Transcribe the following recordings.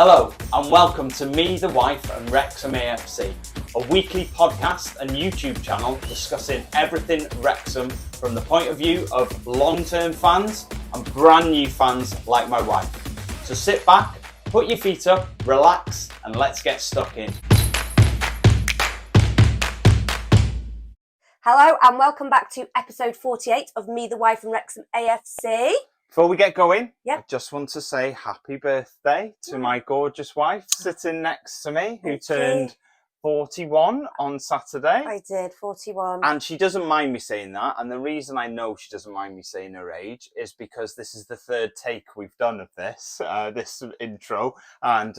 Hello and welcome to Me, the Wife and Wrexham AFC, a weekly podcast and YouTube channel discussing everything Wrexham from the point of view of long-term fans and brand new fans like my wife. So sit back, put your feet up, relax and let's get stuck in. Hello and welcome back to episode 48 of Me, the Wife and Wrexham AFC. Before we get going, Yep. I just want to say happy birthday to my gorgeous wife sitting next to me, who turned 41 on Saturday. I did, 41. And she doesn't mind me saying that. And the reason I know she doesn't mind me saying her age is because this is the third take we've done of this intro. And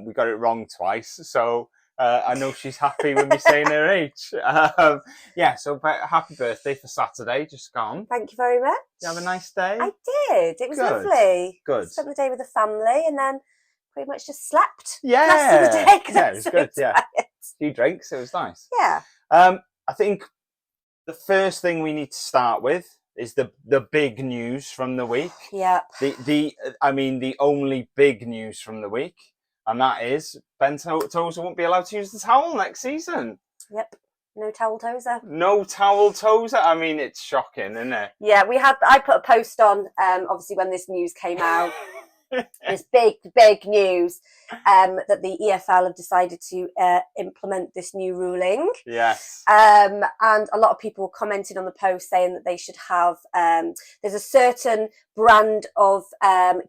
we got it wrong twice. So I know she's happy with me saying her age. So happy birthday for Saturday, just gone. Thank you very much. Did you have a nice day? I did. It was Good. lovely. Good. Spent the day with the family and then pretty much just slept. Yeah. The rest of the day 'cause Yeah, I it was was so good. Yeah. tired. A few drinks. It was nice. Yeah. I think the first thing we need to start with is the big news from the week. Yep. The only big news from the week, and that is Ben Tozer won't be allowed to use the towel next season. Yep. No towel Tozer. No towel Tozer. I mean, it's shocking, isn't it? Yeah, I put a post on, obviously when this news came out. This big news that the EFL have decided to implement this new ruling. Yes. And a lot of people commented on the post saying that they should have, there's a certain brand of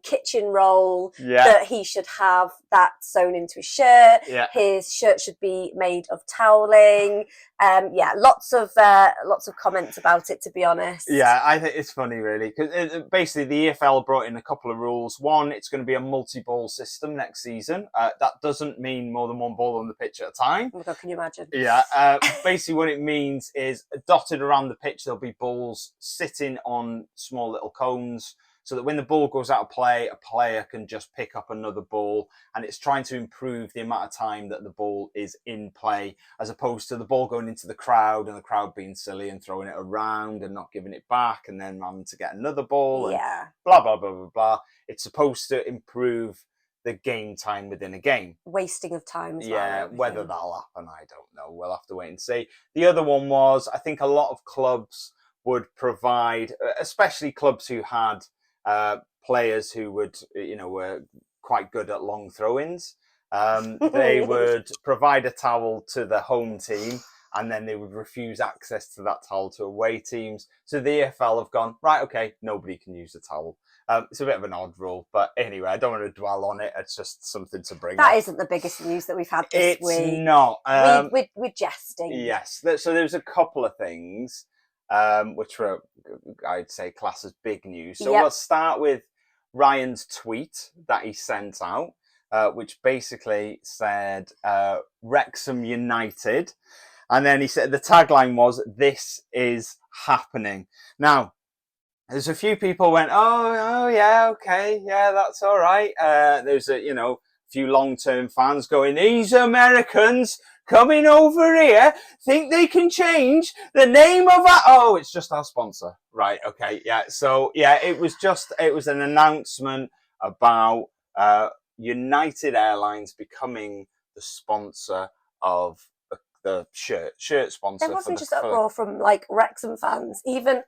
kitchen roll that he should have that sewn into his shirt. Yeah. His shirt should be made of toweling. Lots of comments about it, to be honest. Yeah, I think it's funny, really, because basically the EFL brought in a couple of rules. One, it's going to be a multi-ball system next season. That doesn't mean more than one ball on the pitch at a time. Oh my God, can you imagine? Yeah, basically what it means is dotted around the pitch, there'll be balls sitting on small little cones, so that when the ball goes out of play, a player can just pick up another ball, and it's trying to improve the amount of time that the ball is in play, as opposed to the ball going into the crowd and the crowd being silly and throwing it around and not giving it back and then having to get another ball and blah, blah, blah, blah, blah. It's supposed to improve the game time within a game. Wasting of time as well. Yeah, whether that'll happen, I don't know. We'll have to wait and see. The other one was, I think a lot of clubs would provide, especially clubs who had players who were quite good at long throw-ins. They would provide a towel to the home team, and then they would refuse access to that towel to away teams. So the EFL have gone, right, okay, nobody can use the towel. It's a bit of an odd rule, but anyway, I don't want to dwell on it. It's just something to bring up. That isn't the biggest news that we've had this week. It's not. We're jesting. Yes. So there's a couple of things which were, I'd say, classed as big news. So we'll start with Ryan's tweet that he sent out, which basically said, Wrexham United. And then he said the tagline was, "This is happening." Now, there's a few people went, oh yeah, okay, yeah, that's all right. There's a few long-term fans going, these Americans coming over here think they can change the name of our... Oh, it's just our sponsor. Right, okay, yeah. So, yeah, it was an announcement about United Airlines becoming the sponsor of the shirt sponsor. There wasn't just uproar from Wrexham fans, even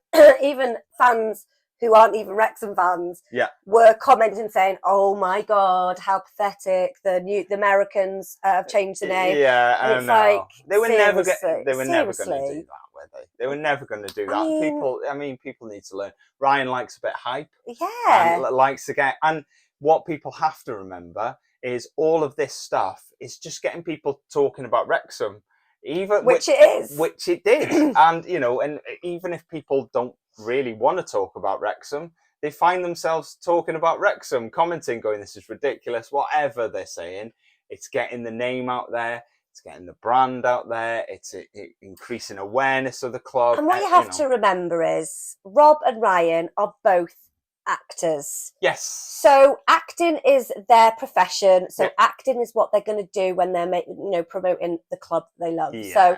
fans who aren't even Wrexham fans were commenting saying, "Oh my God, how pathetic! The Americans have changed the name." Yeah, and it's I know. They were never going seriously. to do that, were they? They were never going to do that. People need to learn. Ryan likes a bit of hype. Yeah, and likes to get. And what people have to remember is all of this stuff is just getting people talking about Wrexham. Which it did. And and even if people don't really want to talk about Wrexham, they find themselves talking about Wrexham, commenting, going, this is ridiculous, whatever they're saying. It's getting the name out there, it's getting the brand out there, it's increasing awareness of the club. And what you have to remember is Rob and Ryan are both actors. Yes. So acting is their profession. So acting is what they're going to do when they're promoting the club they love. Yeah.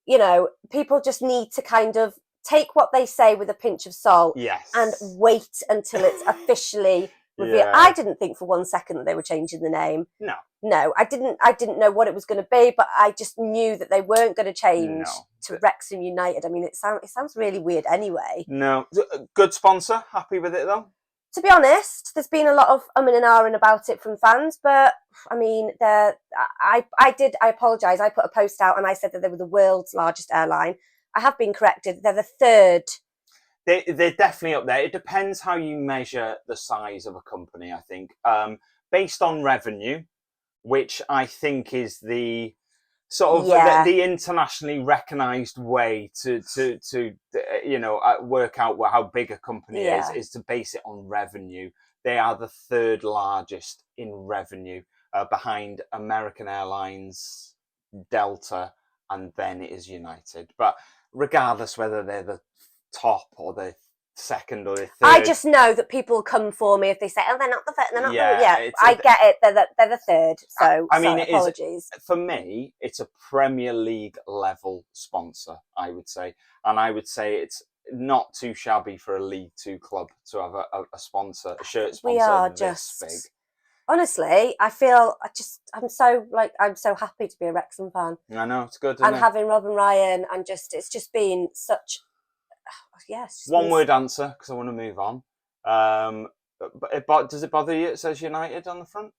So, people just need to kind of take what they say with a pinch of salt. Yes. And wait until it's officially reveal. Yeah. I didn't think for 1 second that they were changing the name. No, I didn't know what it was going to be, but I just knew that they weren't going to change to Wrexham United. I mean, it sounds really weird anyway. No, good sponsor. Happy with it though. To be honest, there's been a lot of and ahhing about it from fans, but I mean, I apologise. I put a post out and I said that they were the world's largest airline. I have been corrected. They're the third. They're definitely up there. It depends how you measure the size of a company, I think. Based on revenue, which I think is the sort of the internationally recognised way to work out how big a company is to base it on revenue. They are the third largest in revenue, behind American Airlines, Delta, and then it is United. But regardless whether they're the top or the second or the third, I just know that people come for me if they say, "Oh, they're not the third." They're not I get it. They're the third. So I mean, apologies. For me, it's a Premier League level sponsor, I would say, and I would say it's not too shabby for a League Two club to have a sponsor, a shirt sponsor. We are this big. Honestly, I feel I'm so happy to be a Wrexham fan. I know, it's good, and having Rob and Ryan, and it's just been such. Yes. One word answer, because I want to move on. But does it bother you? It says United on the front.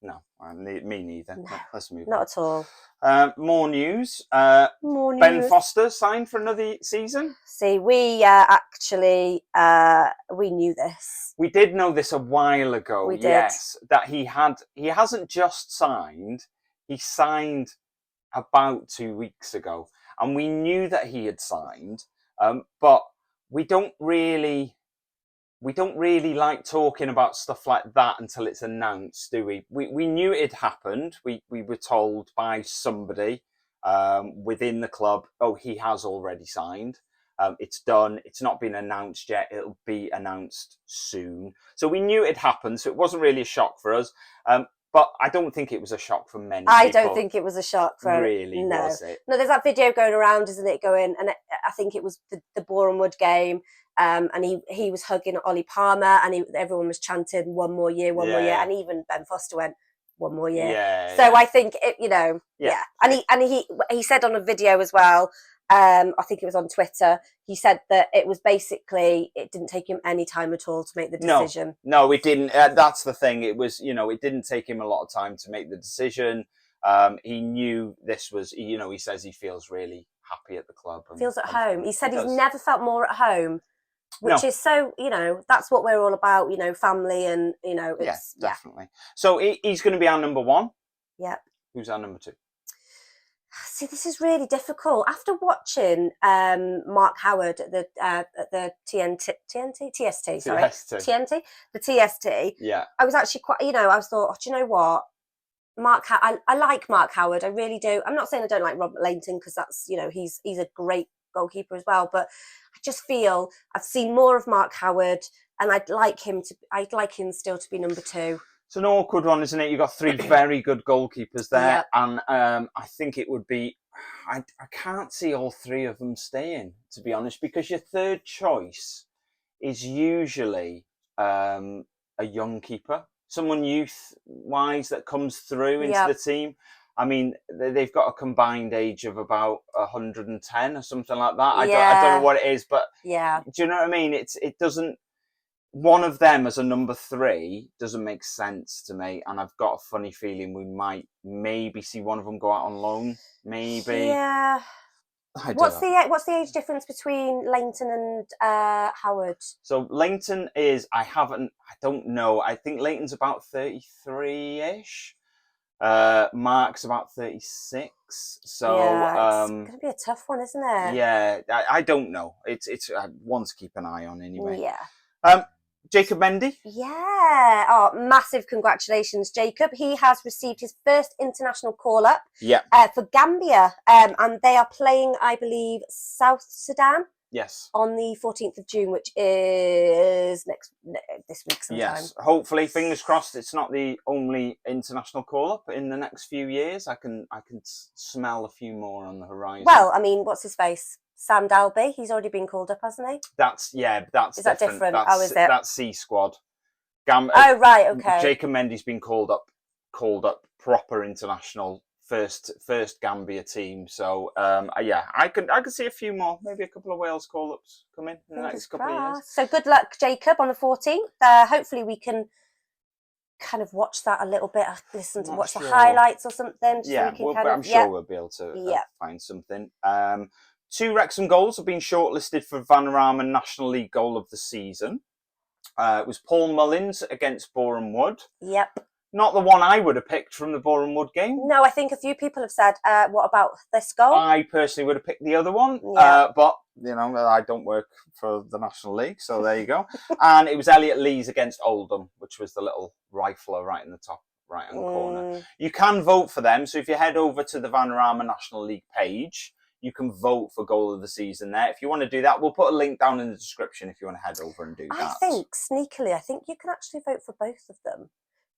No, me neither. No, let's move on. Not at all. More news. More news. Ben Foster signed for another season. See, we actually we knew this. We did know this a while ago. We did. Yes, that he hasn't just signed. He signed about 2 weeks ago, and we knew that he had signed. But we don't really like talking about stuff like that until it's announced, do we? We knew it had happened. We were told by somebody within the club, oh, he has already signed. It's done. It's not been announced yet. It'll be announced soon. So we knew it happened. So it wasn't really a shock for us. But I don't think it was a shock for many people. I don't think it was a shock for... Really, was it? No, there's that video going around, isn't it, and I think it was the Boreham Wood game, and he was hugging Ollie Palmer, and everyone was chanting, one more year, one more year, and even Ben Foster went, one more year. So I think, And he said on a video as well, I think it was on Twitter, he said that it was basically, it didn't take him any time at all to make the decision. No, it didn't. That's the thing. It was, it didn't take him a lot of time to make the decision. He knew this was, he says he feels really happy at the club. Feels at home. He said he's never felt more at home, which is so, that's what we're all about, family and, it's... Yeah, definitely. So he's going to be our number one. Yeah. Who's our number two? See, this is really difficult. After watching Mark Howard at the TST, yeah, I was actually quite, I thought, do you know what? I like Mark Howard, I really do. I'm not saying I don't like Robert Lainton, because that's, he's a great goalkeeper as well, but I just feel I've seen more of Mark Howard, and I'd like him still to be number two. It's an awkward one, isn't it? You've got three very good goalkeepers there. Yep. And I think it would be... I can't see all three of them staying, to be honest, because your third choice is usually a young keeper, someone youth-wise that comes through into the team. I mean, they've got a combined age of about 110 or something like that. I don't know what it is, but do you know what I mean? It doesn't... One of them as a number three doesn't make sense to me, and I've got a funny feeling we might maybe see one of them go out on loan. Maybe. Yeah. What's the age difference between Lainton and Howard? So Lainton is I don't know. I think Leighton's about 33-ish. Mark's about 36. So it's going to be a tough one, isn't it? Yeah, I don't know. It's one to keep an eye on anyway. Yeah. Jacob Mendy. Yeah. Oh, massive congratulations, Jacob. He has received his first international call-up for Gambia. And they are playing, I believe, South Sudan. Yes. On the 14th of June, which is this week sometime. Yes. Hopefully, fingers crossed, it's not the only international call-up in the next few years. I can smell a few more on the horizon. Well, I mean, what's his face? Sam Dalby, he's already been called up, hasn't he? Is that different? How is it? That's C squad. Oh right, okay. Jacob Mendy's been called up proper international first Gambia team. So yeah, I could see a few more, maybe a couple of Wales call-ups come in the next couple of years. So good luck, Jacob, on the 14th. Hopefully we can kind of watch that a little bit, watch the highlights or something. Yeah, I'm sure we'll be able to find something. 2 Wrexham goals have been shortlisted for Vanarama National League Goal of the Season. It was Paul Mullins against Boreham Wood. Yep. Not the one I would have picked from the Boreham Wood game. No, I think a few people have said, what about this goal? I personally would have picked the other one. Yeah. But, I don't work for the National League, so there you go. And it was Elliot Lees against Oldham, which was the little rifler right in the top right-hand corner. You can vote for them. So if you head over to the Vanarama National League page, you can vote for Goal of the Season there. If you want to do that, we'll put a link down in the description if you want to head over and do that. I think, sneakily, you can actually vote for both of them.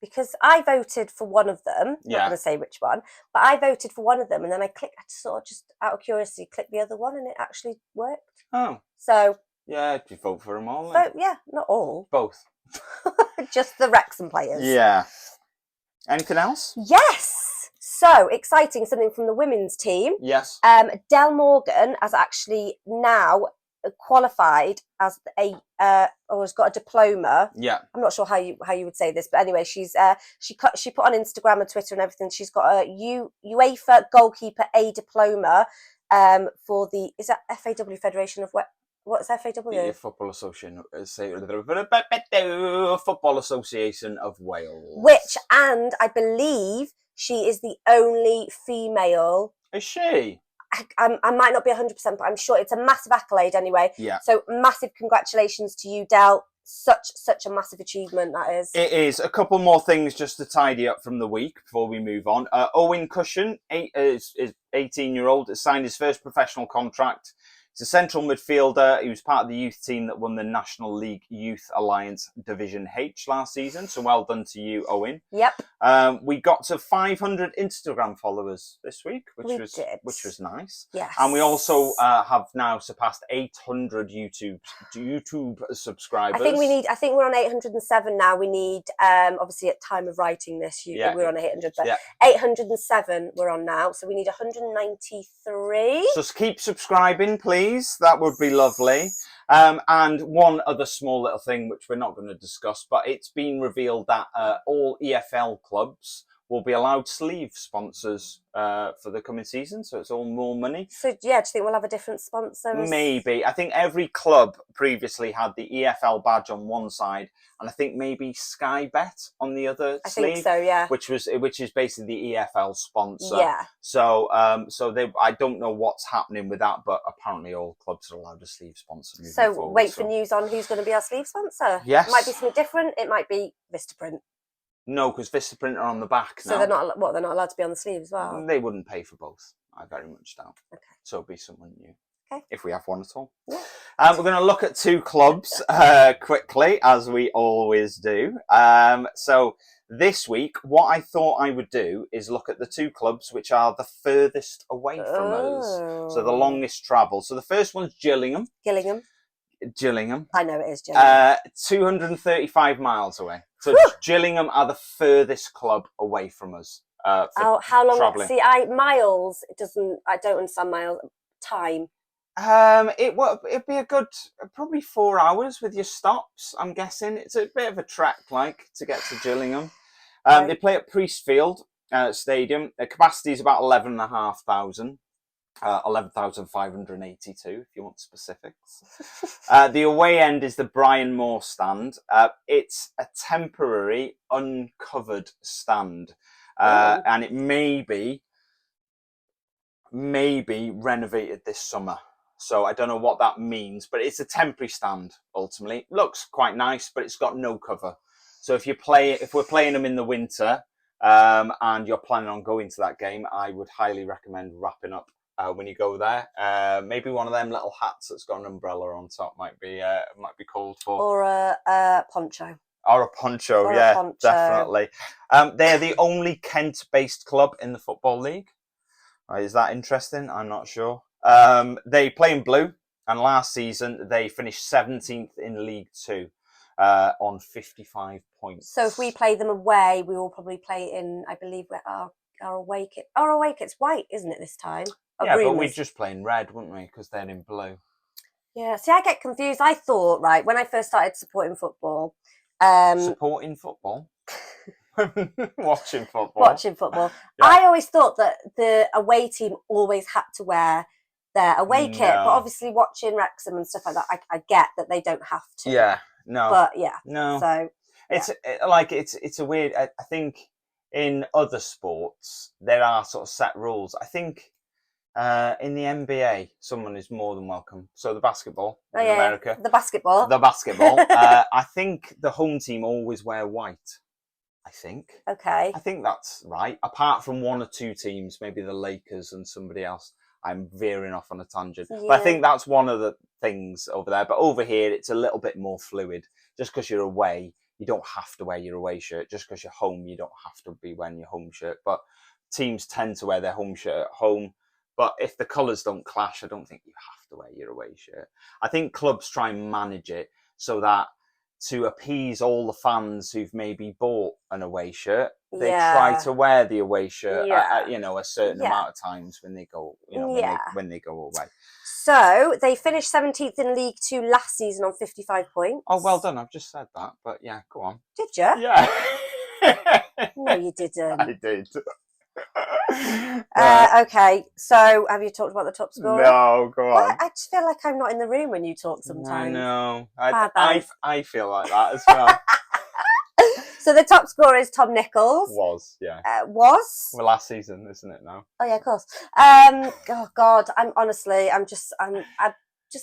Because I voted for one of them. I'm not going to say which one, but I voted for one of them, and then I sort of just out of curiosity clicked the other one, and it actually worked. Oh, so yeah, you vote for them all. Yeah, not all, both, just the Wrexham players. Yeah. Anything else? Yes. So exciting! Something from the women's team. Yes. Del Morgan has actually now qualified as or has got a diploma. Yeah, I'm not sure how you would say this, but anyway, she put on Instagram and Twitter and everything. She's got a UEFA goalkeeper A diploma for the FAW Federation of what's FAW? The Football Association of Wales. And I believe she is the only female. Is she? I might not be 100%, but I'm sure it's a massive accolade anyway. Yeah. So massive congratulations to you, Del. Such a massive achievement that is. It is. A couple more things just to tidy up from the week before we move on. Owen Cushion, is 18-year-old, has signed his first professional contract. He's a central midfielder. He was part of the youth team that won the National League Youth Alliance Division H last season. So well done to you, Owen. Yep. We got to 500 Instagram followers this week, which was nice. Yes. And we also have now surpassed 800 YouTube subscribers. I think we're on 807 now. We need obviously at time of writing this, we're on 800, but 807 we're on now. So we need 193. So keep subscribing, please. That would be lovely. And one other small little thing, which we're not going to discuss, but it's been revealed that all EFL clubs will be allowed sleeve sponsors for the coming season. So it's all more money. So, do you think we'll have a different sponsor? Maybe. I think every club previously had the EFL badge on one side, and I think maybe Sky Bet on the other sleeve. I think so, yeah. Which is basically the EFL sponsor. Yeah. So, I don't know what's happening with that, but apparently all clubs are allowed a sleeve sponsor. So wait for news on who's going to be our sleeve sponsor. Yes. It might be something different. It might be Vistaprint. No, because Vistaprint are on the back now. So they're not allowed to be on the sleeve as well? They wouldn't pay for both. I very much doubt. Okay. So it'll be someone new. Okay. If we have one at all. Yeah. We're going to look at 2 clubs quickly, as we always do. So this week, what I thought I would do is look at the 2 clubs which are the furthest away from us. So the longest travel. So the first one's Gillingham. Gillingham. I know it is Gillingham. 235 miles away. So Gillingham are the furthest club away from us. How long? Traveling. See, miles. I don't understand miles. Time. It'd be a good probably 4 hours with your stops. I'm guessing it's a bit of a trek, to get to Gillingham. Right. They play at Priestfield Stadium. The capacity is about 11,500. 11,582 if you want specifics. The away end is the Brian Moore stand. It's a temporary uncovered stand, and it may be renovated this summer. So I don't know what that means, but it's a temporary stand ultimately. Looks quite nice, but it's got no cover. So if we're playing them in the winter and you're planning on going to that game, I would highly recommend wrapping up when you go there. Maybe one of them little hats that's got an umbrella on top might be called for. Or a poncho. Or a poncho, definitely. They're the only Kent-based club in the Football League. Is that interesting? I'm not sure. They play in blue, and last season they finished 17th in League 2. on 55 points. So if we play them away, we will probably play in, I believe, our away kit. Our away kit's white, isn't it, this time? Yeah, but we'd just play in red, wouldn't we? Because they're in blue. Yeah, see, I get confused. I thought, right, when I first started supporting football... supporting football? Watching football. Watching football. Yeah. I always thought that the away team always had to wear their away kit, but obviously watching Wrexham and stuff like that, I get that they don't have to. Yeah, no. But yeah, no. So it's a weird. I think in other sports there are sort of set rules. I think in the NBA, someone is more than welcome. So the basketball in America, the basketball. I think the home team always wear white. I think. Okay. I think that's right. Apart from one or two teams, maybe the Lakers and somebody else. I'm veering off on a tangent. Yeah. But I think that's one of the things over there. But over here, it's a little bit more fluid. Just because you're away, you don't have to wear your away shirt. Just because you're home, you don't have to be wearing your home shirt. But teams tend to wear their home shirt at home. But if the colours don't clash, I don't think you have to wear your away shirt. I think clubs try and manage it so that to appease all the fans who've maybe bought an away shirt, they try to wear the away shirt at a certain amount of times when they go, when they go away. So they finished 17th in League 2 last season on 55 points. Oh, well done. I've just said that, but yeah, go on. Did you? Yeah. No, you didn't. I did. Okay, so have you talked about the top scorer? No, go on. I just feel like I'm not in the room when you talk sometimes. I know. I feel like that as well. So the top scorer is Tom Nichols. Was, yeah. Was? Well, last season, isn't it now? Oh yeah, of course. Oh God, I'm just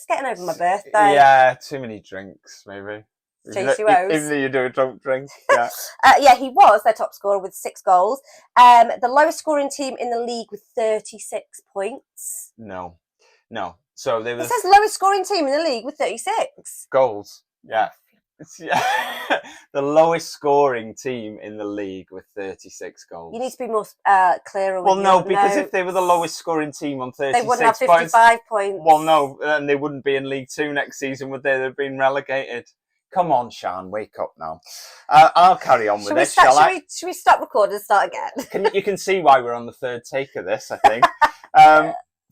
getting over my birthday. Yeah, too many drinks, maybe. Even though you do a drunk drink, yeah. He was their top scorer with 6 goals. The lowest scoring team in the league with 36 points. No. So they were. It says lowest scoring team in the league with 36 goals. Yeah. The lowest scoring team in the league with 36 goals. You need to be more clearer. Well, no, because if they were the lowest scoring team on 36 they wouldn't have 55 points. Well, no, and they wouldn't be in League 2 next season, would they? They've been relegated. Come on, Sian, wake up now. I'll carry on with this, shall I? Should we stop recording and start again? You can see why we're on the third take of this, I think.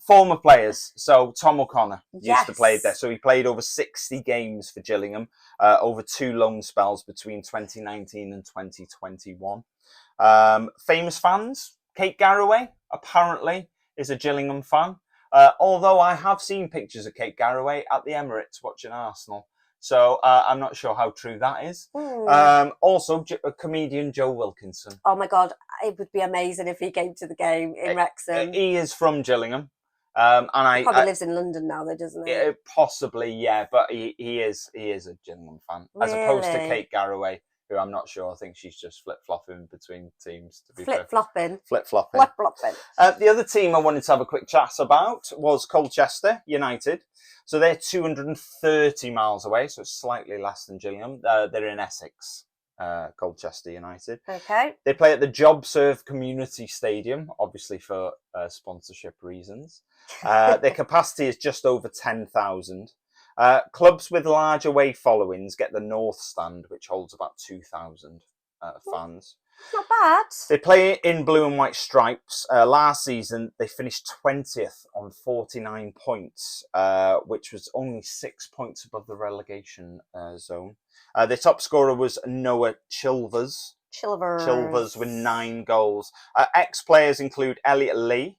Former players. So Tom O'Connor used to play there. So he played over 60 games for Gillingham, over 2 loan spells between 2019 and 2021. Famous fans. Kate Garraway, apparently, is a Gillingham fan. Although I have seen pictures of Kate Garraway at the Emirates watching Arsenal. So I'm not sure how true that is. Also, comedian Joe Wilkinson. Oh my God, it would be amazing if he came to the game in Wrexham. He is from Gillingham. He probably lives in London now, though, doesn't he? Possibly, yeah. But he is a Gillingham fan, as opposed to Kate Garraway, who I'm not sure. I think she's just flip-flopping between teams. To be flip-flopping. Flip-flopping. The other team I wanted to have a quick chat about was Colchester United. So they're 230 miles away, so it's slightly less than Gillingham. They're in Essex, Colchester United. Okay. They play at the JobServe Community Stadium, obviously for sponsorship reasons. Their capacity is just over 10,000. Clubs with large away followings get the North Stand, which holds about 2,000 fans. Not bad. They play in blue and white stripes. Last season, they finished 20th on 49 points, which was only 6 points above the relegation zone. Their top scorer was Noah Chilvers with 9 goals. Ex-players include Elliot Lee.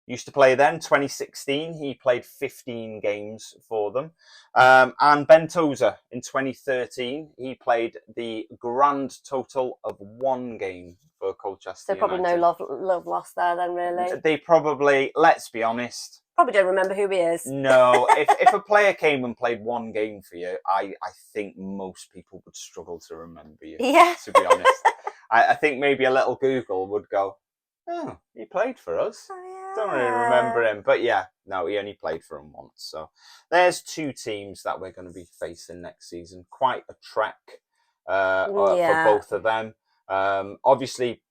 Used to play then, 2016. He played 15 games for them. And Ben Tozer in 2013. He played the grand total of 1 game for Colchester United. So probably no love lost there then, really. They probably, let's be honest. Probably don't remember who he is. No, if a player came and played 1 game for you, I think most people would struggle to remember you, to be honest. I think maybe a little Google would go, oh, he played for us. Oh, yeah. Don't really remember him, but he only played for him once. So there's 2 teams that we're going to be facing next season. Quite a trek for both of them. Obviously,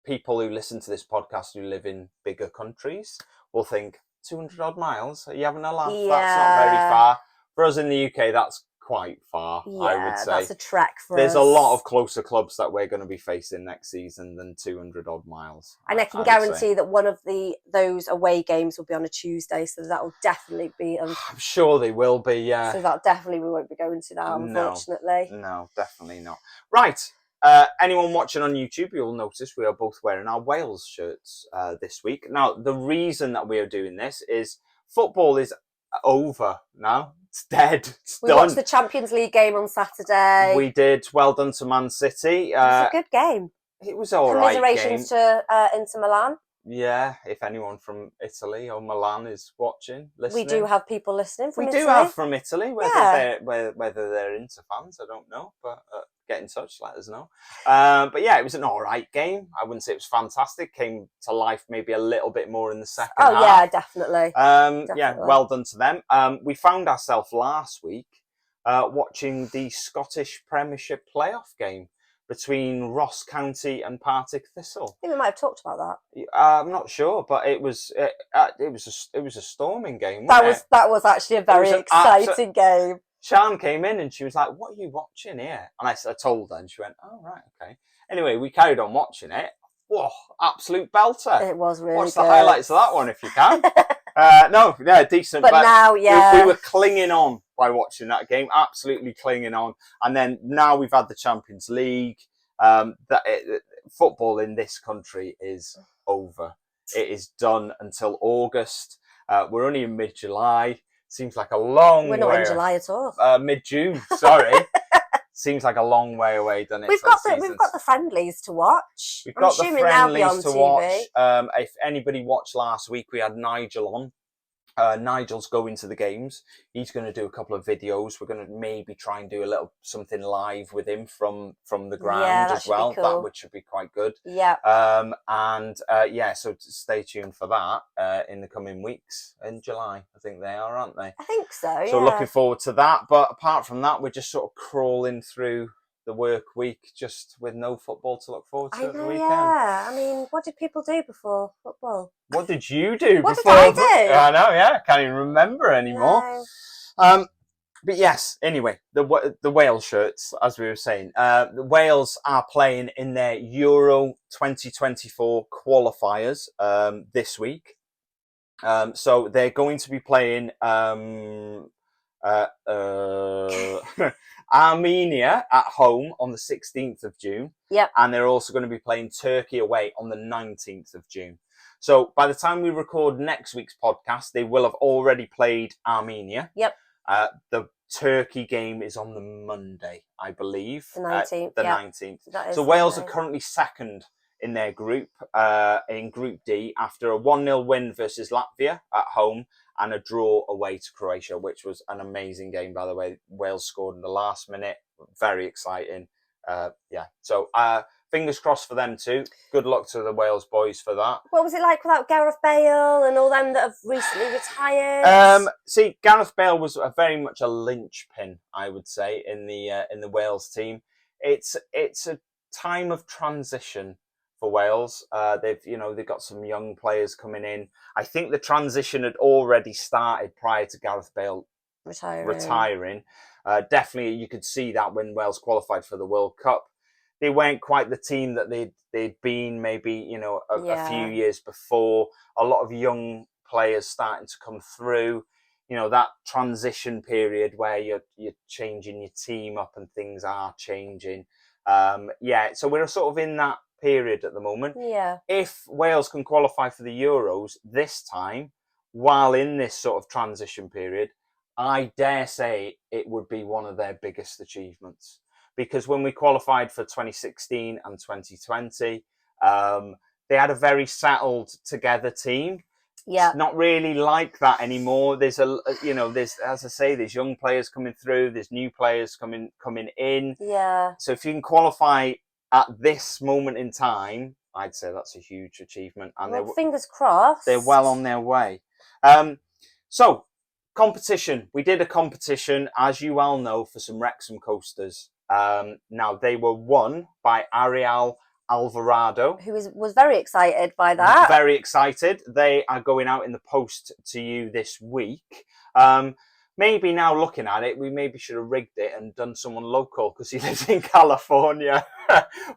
people who listen to this podcast who live in bigger countries will think 200 odd miles. Are you having a laugh? Yeah. That's not very far. For us in the UK, that's quite far, Yeah, I would say. that's a trek for There's us. a lot of closer clubs that we're going to be facing next season than 200 odd miles. And I can guarantee that one of those away games will be on a Tuesday, so that will definitely be. I'm sure they will be, yeah. So that definitely we won't be going to that, unfortunately. No, definitely not. Right. Anyone watching on YouTube, you'll notice we are both wearing our Wales shirts this week. Now, the reason that we are doing this is football is over now. It's dead. It's we done. watched the Champions League game on Saturday. We did. Well done to Man City. It was a good game. It was all right. Commiserations to Inter Milan. Yeah, if anyone from Italy or Milan is watching, listening. We do have people listening from Italy. We do have from Italy, whether they're Inter fans, I don't know, but get in touch, let us know. But yeah, it was an all right game. I wouldn't say it was fantastic. Came to life maybe a little bit more in the second half. Yeah, definitely. Yeah, well done to them. We found ourselves last week watching the Scottish Premiership playoff game between Ross County and Partick Thistle. I think we might have talked about that. I'm not sure, but it was a storming game. That was actually a very exciting game. Sian came in and she was like, "What are you watching here?" And I told her, and she went, "Oh right, okay." Anyway, we carried on watching it. Whoa, absolute belter! It was really Watch good. the highlights of that one if you can. Decent. But now, yeah, we were clinging on by watching that game, absolutely clinging on. And then now we've had the Champions League. Football in this country is over. It is done until August. We're only in mid-July. Seems like a long way. We're not in July at all. Mid-June, sorry. Seems like a long way away, doesn't it? We've got the friendlies to watch. We've got the friendlies to watch. If anybody watched last week, we had Nigel on. Nigel's going to the games. He's going to do a couple of videos. We're going to maybe try and do a little something live with him from the ground as well. That which should be quite good. Yeah. So stay tuned for that in the coming weeks in July. I think they are, aren't they? I think so. So looking forward to that. But apart from that, we're just sort of crawling through the work week just with no football to look forward to at the weekend. Yeah, I mean, what did people do before football? What did you do what before? What did I do? I know, yeah. I can't even remember anymore. No. But yes, anyway, the Wales shirts, as we were saying, the Wales are playing in their Euro 2024 qualifiers this week. So they're going to be playing Armenia at home on the 16th of June. Yep. And they're also going to be playing Turkey away on the 19th of June. So by the time we record next week's podcast, they will have already played Armenia. Yep. The Turkey game is on the Monday, I believe. The 19th. 19th. So Wales are currently second in their group, in Group D, after a 1-0 win versus Latvia at home and a draw away to Croatia, which was an amazing game, by the way. Wales scored in the last minute. Very exciting. So fingers crossed for them too. Good luck to the Wales boys for that. What was it like without Gareth Bale and all them that have recently retired? See, Gareth Bale was very much a linchpin, I would say, in the Wales team. It's a time of transition for Wales. They've got some young players coming in. I think the transition had already started prior to Gareth Bale retiring. Definitely, you could see that when Wales qualified for the World Cup. They weren't quite the team that they'd been maybe, a few years before. A lot of young players starting to come through. That transition period where you're changing your team up and things are changing. So we're sort of in that period at the moment. Yeah. If Wales can qualify for the Euros this time, while in this sort of transition period, I dare say it would be one of their biggest achievements. Because when we qualified for 2016 and 2020, they had a very settled together team. Yeah. It's not really like that anymore. There's there's, as I say, there's young players coming through, there's new players coming in. Yeah. So if you can qualify at this moment in time, I'd say that's a huge achievement. And fingers crossed. They're well on their way. So competition. We did a competition, as you well know, for some Wrexham coasters. Now they were won by Ariel Alvarado, who was very excited by that. Very excited. They are going out in the post to you this week. maybe now looking at it, we maybe should have rigged it and done someone local because he lives in California.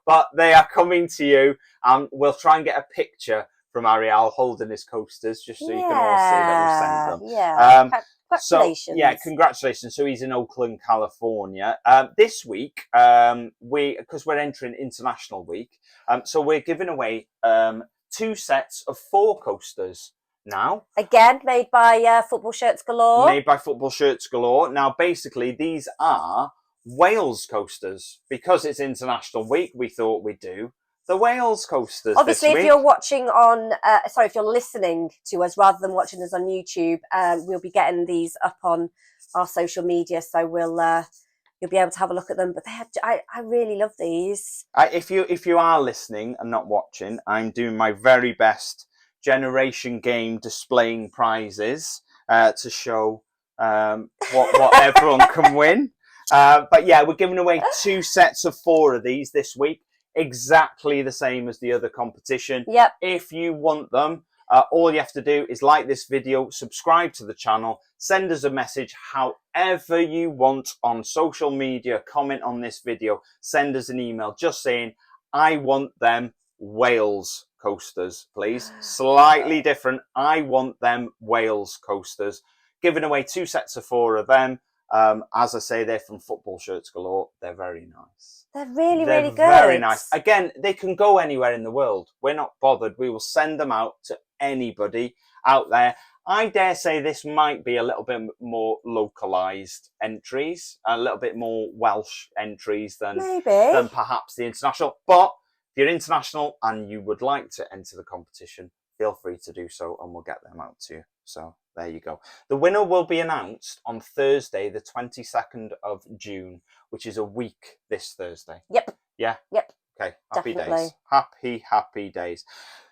But they are coming to you, and we'll try and get a picture from Ariel holding his coasters just so you can all see that we've sent them. Yeah. Congratulations. So, yeah, congratulations. So he's in Oakland, California. This week, because we're entering International Week, so we're giving away 2 sets of 4 coasters now. Again, made by Football Shirts Galore. Made by Football Shirts Galore. Now, basically, these are Wales coasters. Because it's International Week, we thought we'd do the Wales coasters. Obviously, this week. if you're watching on, if you're listening to us rather than watching us on YouTube, we'll be getting these up on our social media, so you'll be able to have a look at them. But I really love these. If you are listening and not watching, I'm doing my very best Generation Game displaying prizes to show what everyone can win. But yeah, we're giving away 2 sets of 4 of these this week. Exactly the same as the other competition. Yep. If you want them, all you have to do is like this video, subscribe to the channel, send us a message however you want on social media, comment on this video, send us an email just saying, I want them Wales coasters, please. Slightly different. I want them Wales coasters. Giving away 2 sets of 4 of them. As I say, they're from Football Shirts Galore. They're very nice. They're really good. Very nice. Again, they can go anywhere in the world. We're not bothered. We will send them out to anybody out there. I dare say this might be a little bit more localized entries, a little bit more Welsh entries than perhaps the international. But if you're international and you would like to enter the competition, feel free to do so and we'll get them out to you. So there you go. The winner will be announced on Thursday, the 22nd of June, which is a week this Thursday. Yep. Yeah? Yep. Okay. Happy Definitely. days. Happy days.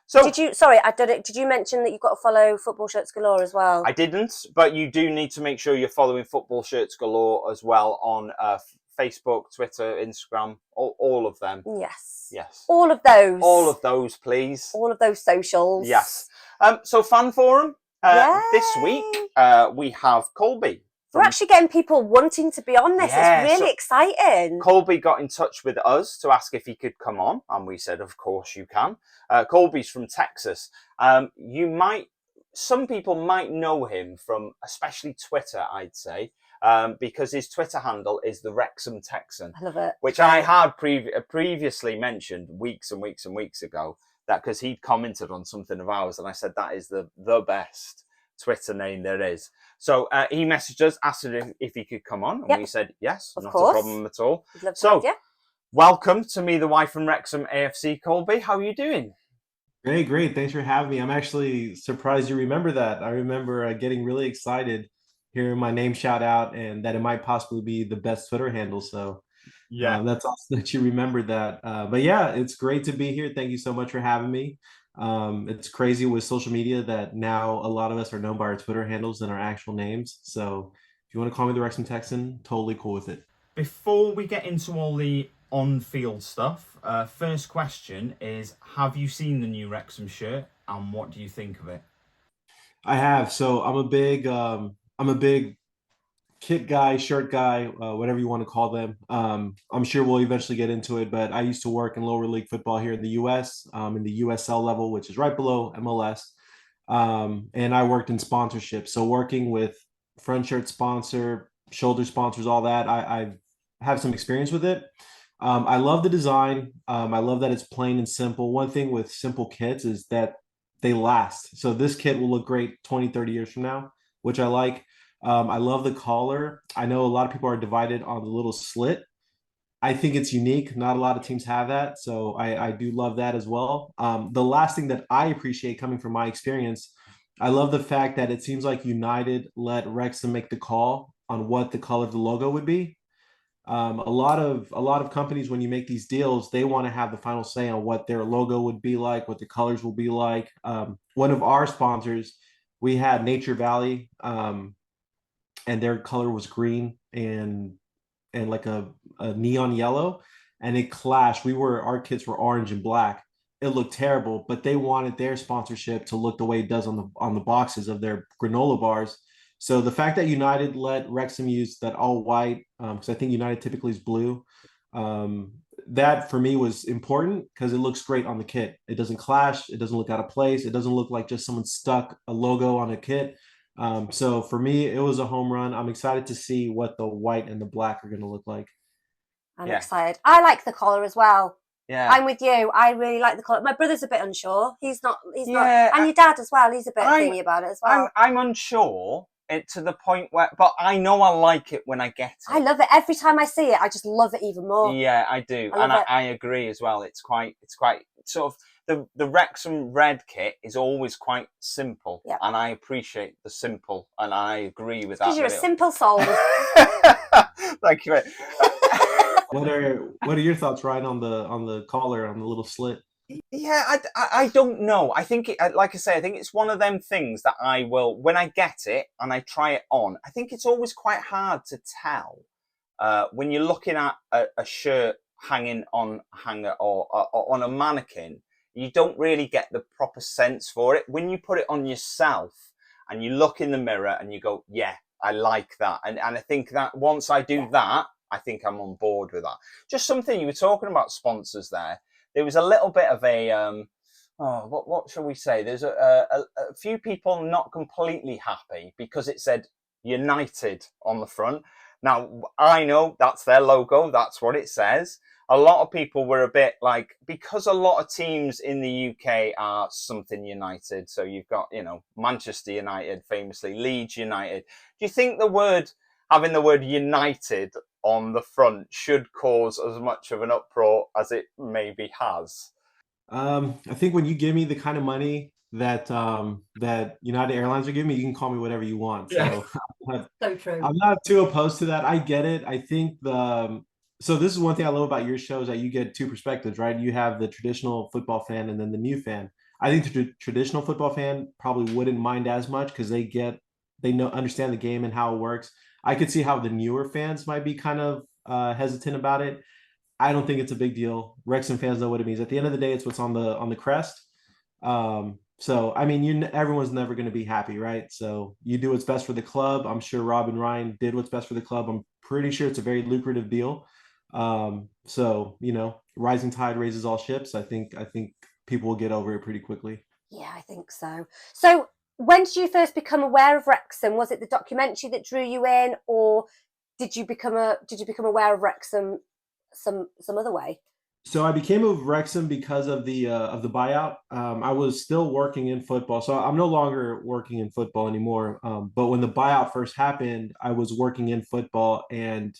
So did you mention that you've got to follow Football Shirts Galore as well? I didn't, but you do need to make sure you're following Football Shirts Galore as well on Facebook, Twitter, Instagram, all of them. Yes. Yes. All of those. All of those, please. All of those socials. Yes. So fan forum. This week we have Colby. We're actually getting people wanting to be on this. Yeah, it's really exciting. Colby got in touch with us to ask if he could come on, and we said, of course you can. Colby's from Texas. Some people might know him from especially Twitter, I'd say, because his Twitter handle is the Wrexham Texan. I love it. Which I had previously mentioned weeks and weeks and weeks ago, that because he'd commented on something of ours, and I said that is the best Twitter name there is. So he messaged us, asked if he could come on, and we said yes, not a problem at all. So welcome to Me, the Wife from Wrexham AFC, Colby. How are you doing? Great. Thanks for having me. I'm actually surprised you remember that. I remember getting really excited hearing my name shout out and that it might possibly be the best Twitter handle. So yeah, that's awesome that you remembered that. But yeah, it's great to be here. Thank you so much for having me. It's crazy with social media that now a lot of us are known by our Twitter handles than our actual names. So if you want to call me the Wrexham Texan, totally cool with it. Before we get into all the on-field stuff, first question is, have you seen the new Wrexham shirt and what do you think of it? I have. So I'm a big kit guy, shirt guy, whatever you want to call them. I'm sure we'll eventually get into it, but I used to work in lower league football here in the US, in the USL level, which is right below MLS. And I worked in sponsorship. So working with front shirt sponsor, shoulder sponsors, all that, I have some experience with it. I love the design. I love that it's plain and simple. One thing with simple kits is that they last. So this kit will look great 20, 30 years from now, which I like. I love the collar. I know a lot of people are divided on the little slit. I think it's unique. Not a lot of teams have that. So I do love that as well. The last thing that I appreciate coming from my experience, I love the fact that it seems like United let Wrexham make the call on what the color of the logo would be. A lot of companies, when you make these deals, they want to have the final say on what their logo would be like, what the colors will be like. One of our sponsors, we had Nature Valley, and their color was green and like a neon yellow, and it clashed. Our kits were orange and black. It looked terrible, but they wanted their sponsorship to look the way it does on the boxes of their granola bars. So the fact that United let Wrexham use that all white, because I think United typically is blue, um, that for me was important because it looks great on the kit. It doesn't clash. It doesn't look out of place. It doesn't look like just someone stuck a logo on a kit. So for me, it was a home run. I'm excited to see what the white and the black are going to look like. I'm excited. I like the collar as well. Yeah. I'm with you. I really like the collar. My brother's a bit unsure. He's not. And your dad as well. He's a bit thingy about it as well. I'm unsure. It to the point where, but I know I like it when I get it. I love it every time I see it. I just love it even more. Yeah, I do, I agree as well. It's quite sort of the Wrexham red kit is always quite simple, and I appreciate the simple, and I agree with that. Because you're a simple soul. Thank you. What are your thoughts, Ryan, on the collar, on the little slit? Yeah, I don't know. I think, like I say, I think it's one of them things that I will, when I get it and I try it on, I think it's always quite hard to tell when you're looking at a shirt hanging on a hanger or on a mannequin. You don't really get the proper sense for it. When you put it on yourself and you look in the mirror and you go, yeah, I like that. And I think that once I do that, I think I'm on board with that. Just something you were talking about sponsors there. There was a little bit of a, what shall we say? There's a few people not completely happy because it said United on the front. Now, I know that's their logo. That's what it says. A lot of people were a bit like, because a lot of teams in the UK are something United. So you've got, Manchester United, famously, Leeds United. Do you think having the word United on the front should cause as much of an uproar as it maybe has? I think when you give me the kind of money that that United Airlines are giving me, you can call me whatever you want. Yeah. So So true. I'm not too opposed to that. I get it. I think so this is one thing I love about your show is that you get two perspectives, right? You have the traditional football fan and then the new fan. I think the traditional football fan probably wouldn't mind as much because they understand the game and how it works. I could see how the newer fans might be kind of hesitant about it. I don't think it's a big deal. Wrexham fans know what it means. At the end of the day, it's what's on the crest. So I mean, everyone's never going to be happy, right? So you do what's best for the club. I'm sure Rob and Ryan did what's best for the club. I'm pretty sure it's a very lucrative deal. So rising tide raises all ships. I think people will get over it pretty quickly. Yeah, I think so. So when did you first become aware of Wrexham? Was it the documentary that drew you in, or did you become aware of Wrexham some other way? So I became a Wrexham because of the buyout. I was still working in football, so I'm no longer working in football anymore. But when the buyout first happened, I was working in football, and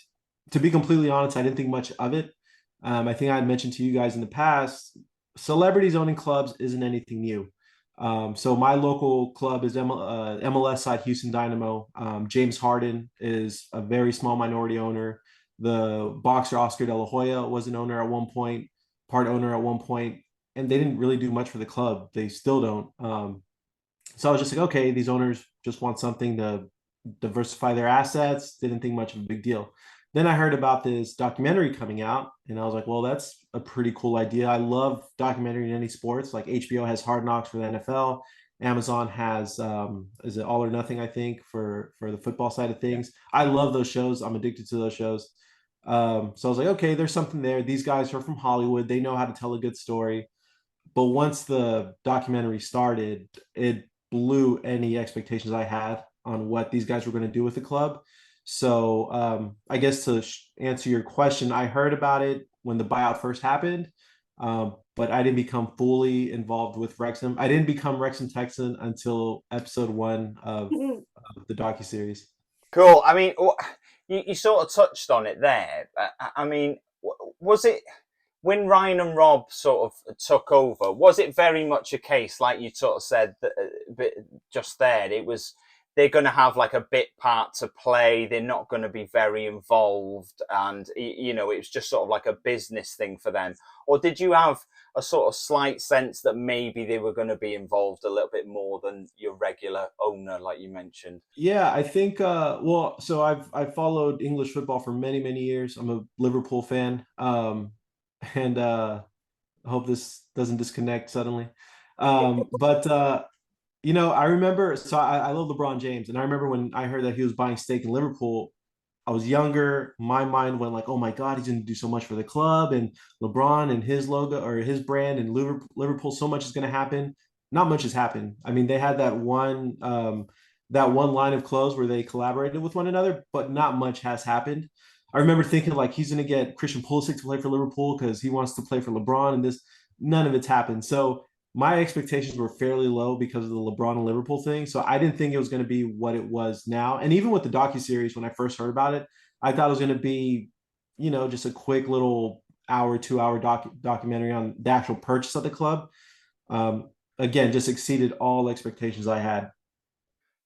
to be completely honest, I didn't think much of it. I think I had mentioned to you guys in the past, celebrities owning clubs isn't anything new. So my local club is MLS side Houston Dynamo. James Harden is a very small minority owner. The boxer Oscar De La Hoya was an owner at one point, part owner at one point, and they didn't really do much for the club. They still don't. So I was just like, okay, these owners just want something to diversify their assets. Didn't think much of a big deal. Then I heard about this documentary coming out, and I was like, well, that's a pretty cool idea. I love documentary in any sports. Like HBO has Hard Knocks for the NFL. Amazon has is it All or Nothing, I think, for the football side of things. I love those shows. I'm addicted to those shows. So I was like, okay, there's something there. These guys are from Hollywood. They know how to tell a good story. But once the documentary started, it blew any expectations I had on what these guys were going to do with the club. So I guess to answer your question, I heard about it when the buyout first happened, but I didn't become fully involved with Wrexham. I didn't become Wrexham Texan until episode 1 of the docuseries. Cool. I mean, you sort of touched on it there. I mean, was it when Ryan and Rob sort of took over? Was it very much a case, like you sort of said just there? It was they're going to have like a bit part to play. They're not going to be very involved, and it was just sort of like a business thing for them. Or did you have a sort of slight sense that maybe they were going to be involved a little bit more than your regular owner, like you mentioned? Yeah, I think so I've followed English football for many, many years. I'm a Liverpool fan. And I hope this doesn't disconnect suddenly. But I remember, so I love LeBron James, and I remember when I heard that he was buying stake in Liverpool. I was younger. My mind went like, oh my God, he's going to do so much for the club and LeBron and his logo or his brand and Liverpool. So much is going to happen. Not much has happened. I mean, they had that one line of clothes where they collaborated with one another, but not much has happened. I remember thinking like he's going to get Christian Pulisic to play for Liverpool because he wants to play for LeBron, and this none of it's happened. So my expectations were fairly low because of the LeBron and Liverpool thing. So I didn't think it was going to be what it was now. And even with the docuseries, when I first heard about it, I thought it was going to be, just a quick little hour, 2 hour documentary on the actual purchase of the club. Again, just exceeded all expectations I had.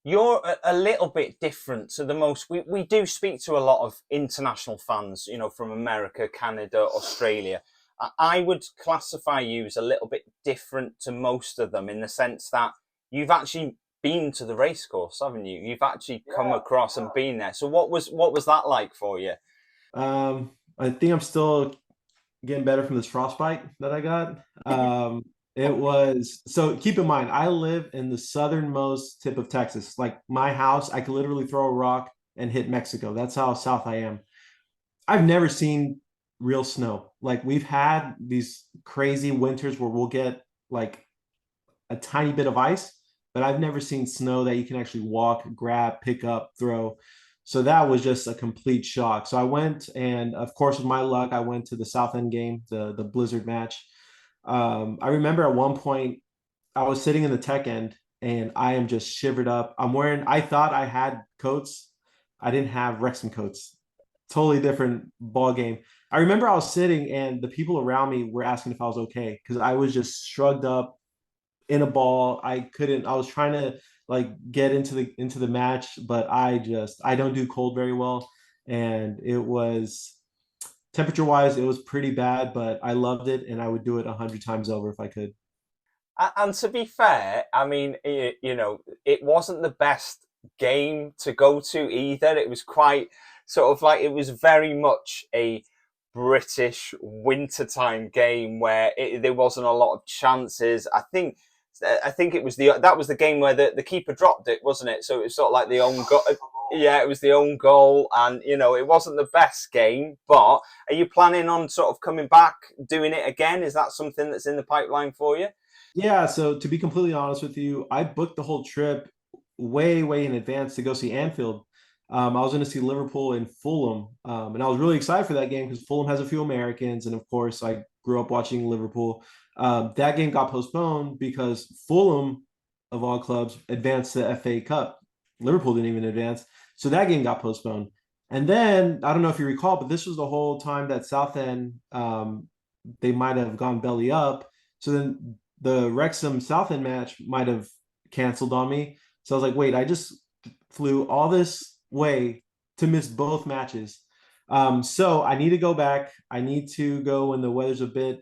You're a little bit different to the most. We do speak to a lot of international fans, from America, Canada, Australia. I would classify you as a little bit different to most of them in the sense that you've actually been to the racecourse, haven't you? You've actually come across and been there. So what was that like for you? I think I'm still getting better from this frostbite that I got. It was so keep in mind, I live in the southernmost tip of Texas. Like my house, I could literally throw a rock and hit Mexico. That's how south I am. I've never seen real snow. Like we've had these crazy winters where we'll get like a tiny bit of ice, but I've never seen snow that you can actually walk, grab, pick up, throw. So that was just a complete shock. So I went, and of course, with my luck, I went to the South End game, the Blizzard match. I remember at one point I was sitting in the tech end, and I am just shivered up. I thought I had coats. I didn't have Wrexham coats. Totally different ball game. I remember I was sitting, and the people around me were asking if I was okay because I was just shrugged up in a ball. I was trying to like get into the match, but I don't do cold very well. And it was temperature wise, it was pretty bad, but I loved it and I would do it 100 times over if I could. And to be fair, I mean, it wasn't the best game to go to either. It was quite sort of like it was very much a British wintertime game where there wasn't a lot of chances. I think it was that was the game where the keeper dropped it, wasn't it? So it was sort of like the own goal. Yeah, it was the own goal, and it wasn't the best game. But are you planning on sort of coming back, doing it again? Is that something that's in the pipeline for you? Yeah, so to be completely honest with you, I booked the whole trip way, way in advance to go see Anfield. I was going to see Liverpool and Fulham, and I was really excited for that game because Fulham has a few Americans, and of course, I grew up watching Liverpool. That game got postponed because Fulham, of all clubs, advanced to the FA Cup. Liverpool didn't even advance, so that game got postponed. And then I don't know if you recall, but this was the whole time that Southend they might have gone belly up. So then the Wrexham Southend match might have canceled on me. So I was like, wait, I just flew all this way to miss both matches. So I need to go back. I need to go when the weather's a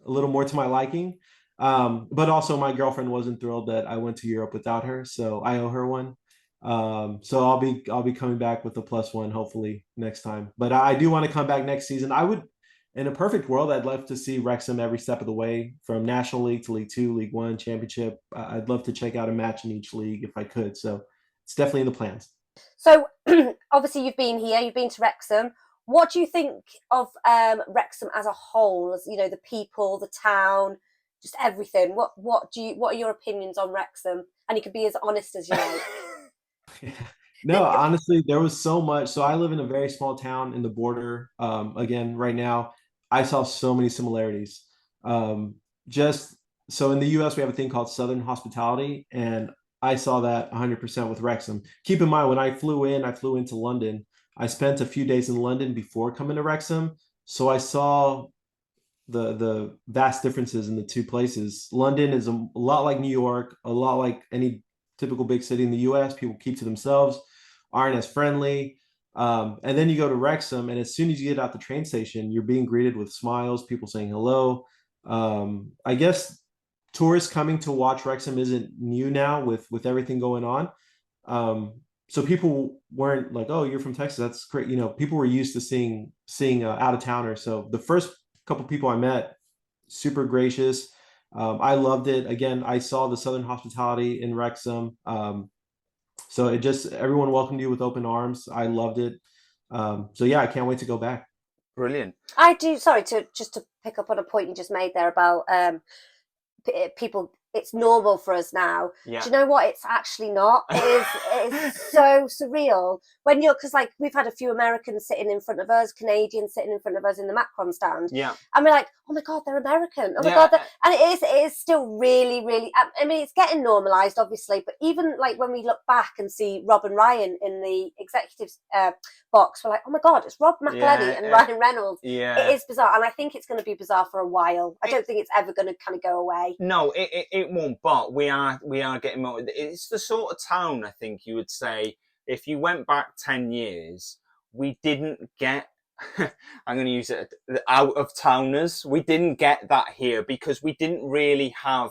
little more to my liking. But also my girlfriend wasn't thrilled that I went to Europe without her, so I owe her one. So I'll be coming back with the plus one hopefully next time. But I do want to come back next season. I would, in a perfect world, I'd love to see Wrexham every step of the way from National League to League Two, League One, Championship. I'd love to check out a match in each league if I could. So it's definitely in the plans. So obviously you've been here, you've been to Wrexham. What do you think of Wrexham as a whole? As the people, the town, just everything. What are your opinions on Wrexham? And you can be as honest as you like. No, honestly, there was so much. So I live in a very small town in the border. Again, right now, I saw so many similarities. Just so in the US, we have a thing called Southern hospitality, and I saw that 100% with Wrexham. Keep in mind, when I flew into London. I spent a few days in London before coming to Wrexham, so I saw the vast differences in the two places. London is a lot like New York, a lot like any typical big city in the US. People keep to themselves, aren't as friendly. And then you go to Wrexham, and as soon as you get out the train station, you're being greeted with smiles, people saying hello. I guess tourists coming to watch Wrexham isn't new now with everything going on. Um, so people weren't like, "Oh, you're from Texas. That's great." People were used to seeing out of towners. So the first couple people I met, super gracious. I loved it. Again, I saw the Southern hospitality in Wrexham. So it just everyone welcomed you with open arms. I loved it. So yeah, I can't wait to go back. Brilliant. I do. Sorry to just to pick up on a point you just made there about people. It's normal for us now. Yeah. Do you know what? It's actually not. It is so surreal when you're, because like we've had a few Americans sitting in front of us, Canadians sitting in front of us in the Macron stand. Yeah. And we're like, oh my God, they're American. Oh my Yeah. God. And it is still really, really, I mean, it's getting normalized, obviously, but even like when we look back and see Rob and Ryan in the executives box, we're like, oh my God, it's Rob McElhenney and Ryan Reynolds. Yeah. It is bizarre. And I think it's going to be bizarre for a while. I don't think it's ever going to kind of go away. No, it won't, but we are getting more. It's the sort of town, I think you would say, if you went back 10 years, we didn't get, I'm going to use it, out of towners. We didn't get that here because we didn't really have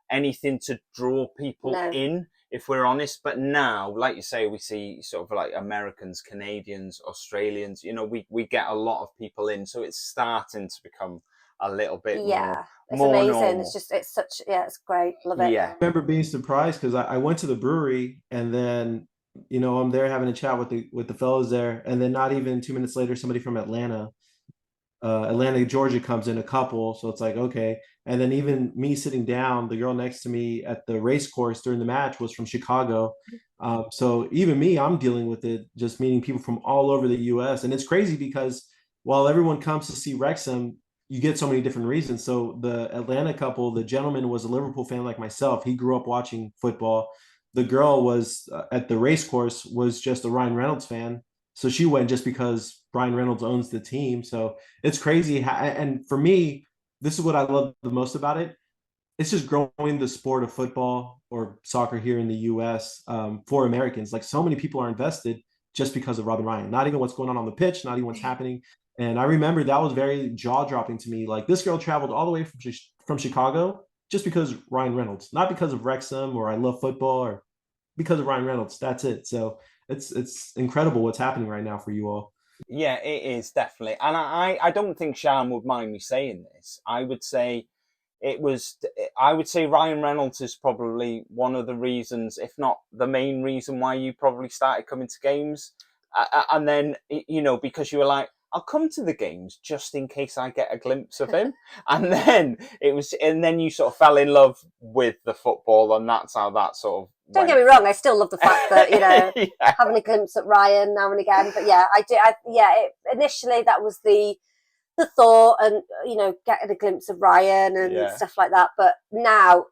anything to draw people in, if we're honest. But now, like you say, we see sort of like Americans, Canadians, Australians, we get a lot of people in. So it's starting to become a little bit more. It's more amazing. normal. It's great. Love it. Yeah. I remember being surprised because I went to the brewery and then, I'm there having a chat with the fellows there. And then not even 2 minutes later, somebody from Atlanta, Georgia comes in, a couple. So it's like, okay. And then even me sitting down, the girl next to me at the race course during the match was from Chicago. So even me, I'm dealing with it, just meeting people from all over the US. And it's crazy because while everyone comes to see Wrexham, you get so many different reasons. So the Atlanta couple, the gentleman was a Liverpool fan like myself. He grew up watching football. The girl was at the race course was just a Ryan Reynolds fan. So she went just because Ryan Reynolds owns the team. So it's crazy. And for me, this is what I love the most about it. It's just growing the sport of football or soccer here in the US for Americans. Like so many people are invested just because of Robin Ryan, not even what's going on the pitch, not even what's happening. And I remember that was very jaw dropping to me. Like this girl traveled all the way from Chicago just because Ryan Reynolds, not because of Wrexham or I love football or because of Ryan Reynolds. That's it. So it's incredible what's happening right now for you all. Yeah, it is definitely. And I don't think Sean would mind me saying this. I would say Ryan Reynolds is probably one of the reasons, if not the main reason why you probably started coming to games. And then, because you were like, I'll come to the games just in case I get a glimpse of him. and then you sort of fell in love with the football, and that's how that sort of Don't get me wrong, I still love the fact that, yeah. having a glimpse at Ryan now and again. But yeah, I do. Initially that was the thought and, getting a glimpse of Ryan and stuff like that. But now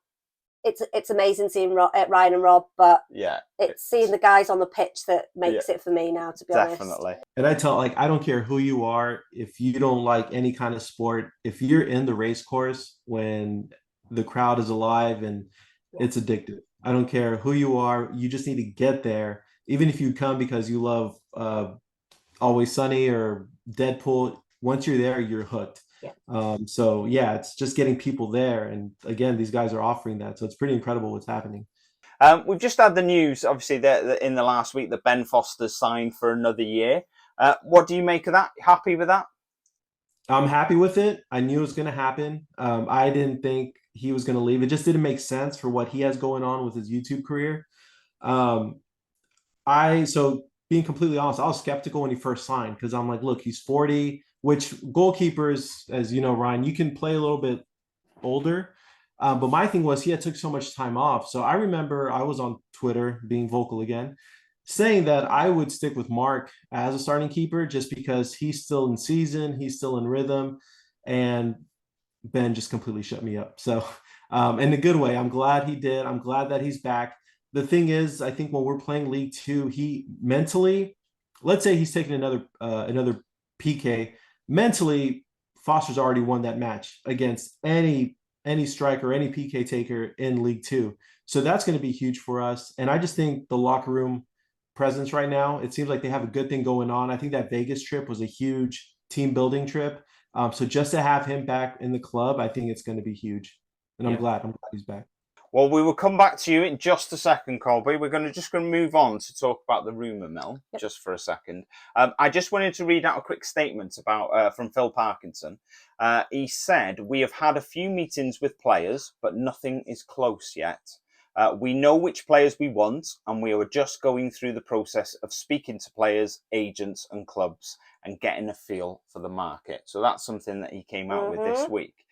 it's amazing seeing Ryan and Rob, but it's seeing the guys on the pitch that makes it for me now, to be honest. Definitely. And I I don't care who you are, if you don't like any kind of sport, if you're in the race course when the crowd is alive and it's addictive. I don't care who you are, you just need to get there. Even if you come because you love Always Sunny or Deadpool, once you're there, you're hooked. So yeah, it's just getting people there. And again, these guys are offering that. So it's pretty incredible what's happening. We've just had the news, obviously, that in the last week that Ben Foster's signed for another year. What do you make of that? Happy with that? I'm happy with it. I knew it was going to happen. I didn't think he was going to leave. It just didn't make sense for what he has going on with his YouTube career. So being completely honest, I was skeptical when he first signed because I'm like, look, he's 40, which goalkeepers, as you know, Ryan, you can play a little bit older. But my thing was he had took so much time off. So I remember I was on Twitter being vocal again, saying that I would stick with Mark as a starting keeper just because he's still in season, he's still in rhythm, and Ben just completely shut me up. So in a good way, I'm glad he did. I'm glad that he's back. The thing is, I think when we're playing League Two, he mentally, let's say he's taking another PK, mentally, Foster's already won that match against any striker, any PK taker in League Two. So that's going to be huge for us. And I just think the locker room presence right now, it seems like they have a good thing going on. I think that Vegas trip was a huge team building trip. So just to have him back in the club, I think it's going to be huge. And I'm glad he's back. Well, we will come back to you in just a second, Colby. We're just going to move on to talk about the rumour mill just for a second. I just wanted to read out a quick statement about from Phil Parkinson. He said, "We have had a few meetings with players, but nothing is close yet. We know which players we want, and we are just going through the process of speaking to players, agents, and clubs and getting a feel for the market." So that's something that he came out with this week.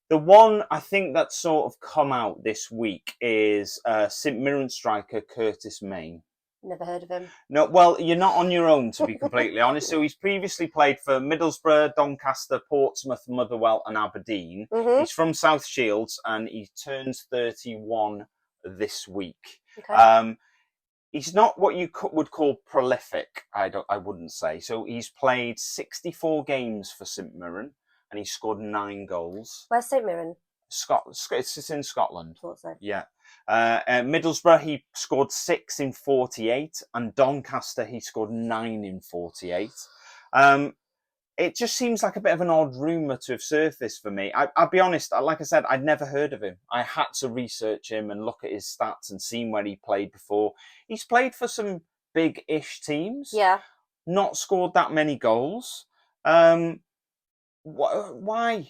The one I think that's sort of come out this week is St Mirren striker Curtis Main. Never heard of him. No, well, you're not on your own, to be completely honest. So he's previously played for Middlesbrough, Doncaster, Portsmouth, Motherwell and Aberdeen. He's from South Shields and he turns 31 this week. Okay. He's not what you would call prolific, I wouldn't say. So he's played 64 games for St Mirren. And he scored 9 goals. Where's St Mirren? It's in Scotland. Thought so. Yeah. Middlesbrough, he scored 6 in 48. And Doncaster, he scored 9 in 48. It just seems like a bit of an odd rumour to have surfaced for me. I'll be honest, like I said, I'd never heard of him. I had to research him and look at his stats and see where he played before. He's played for some big-ish teams. Yeah. Not scored that many goals. Why?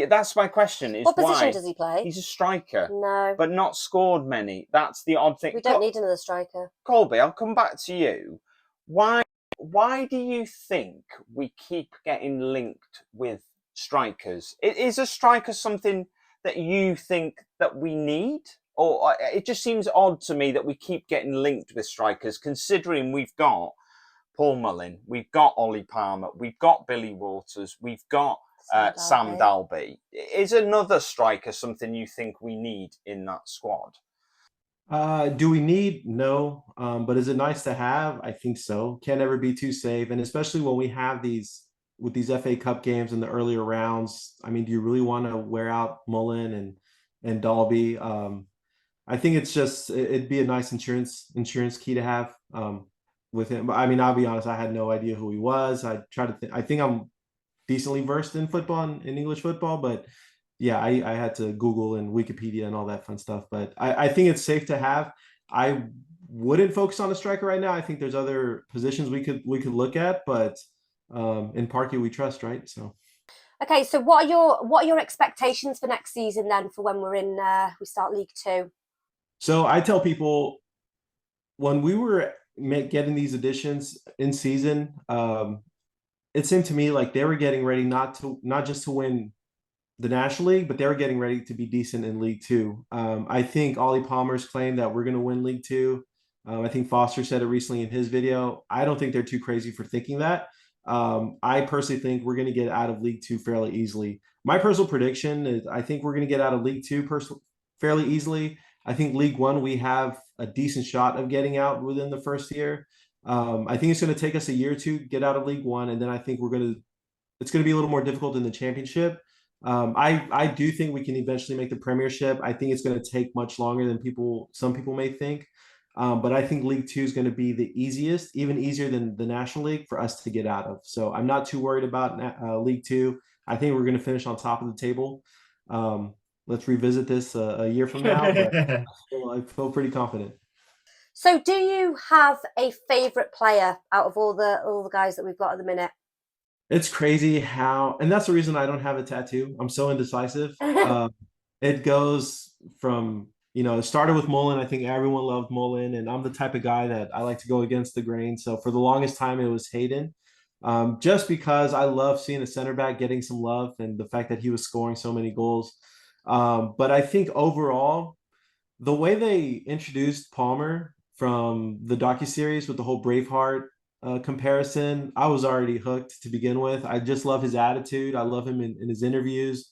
That's my question. Is what position why? Does he play? He's a striker. No. But not scored many. That's the odd thing. We don't need another striker. Colby, I'll come back to you. Why do you think we keep getting linked with strikers? Is a striker something that you think that we need? Or it just seems odd to me that we keep getting linked with strikers, considering we've got Paul Mullin, we've got Ollie Palmer, we've got Billy Waters, we've got Sam Dalby. Is another striker something you think we need in that squad? Do we need? No. But is it nice to have? I think so. Can't ever be too safe. And especially when we have these FA Cup games in the earlier rounds. I mean, do you really want to wear out Mullin and Dalby? I think it'd be a nice insurance key to have. With him. I mean, I'll be honest, I had no idea who he was. I tried to think, I think I'm decently versed in football, in English football, but yeah, I had to Google and Wikipedia and all that fun stuff. But I think it's safe to have. I wouldn't focus on a striker right now. I think there's other positions we could look at, but in Parky we trust, right? So okay, so what are your expectations for next season then, for when we start League Two? So I tell people, when we were getting these additions in season, it seemed to me like they were getting ready not just to win the National League, but they were getting ready to be decent in League Two. I think Ollie Palmer's claim that we're going to win League Two. I think Foster said it recently in his video. I don't think they're too crazy for thinking that. I personally think we're going to get out of League Two fairly easily. My personal prediction is I think we're going to get out of League Two fairly easily. I think League One, we have a decent shot of getting out within the first year. I think it's going to take us a year or two to get out of League One, and then I think it's going to be a little more difficult in the Championship. I do think we can eventually make the Premiership. I think it's going to take much longer than some people may think. But I think League Two is going to be the easiest, even easier than the National League for us to get out of. So I'm not too worried about League Two. I think we're going to finish on top of the table. Let's revisit this a year from now. But I feel pretty confident. So do you have a favorite player out of all the guys that we've got at the minute? It's crazy how, and that's the reason I don't have a tattoo. I'm so indecisive. It goes from, it started with Mullin. I think everyone loved Mullin, and I'm the type of guy that I like to go against the grain. So for the longest time, it was Hayden. Just because I love seeing a center back getting some love and the fact that he was scoring so many goals. But I think overall, the way they introduced Palmer from the docuseries with the whole Braveheart comparison, I was already hooked to begin with. I just love his attitude. I love him in his interviews.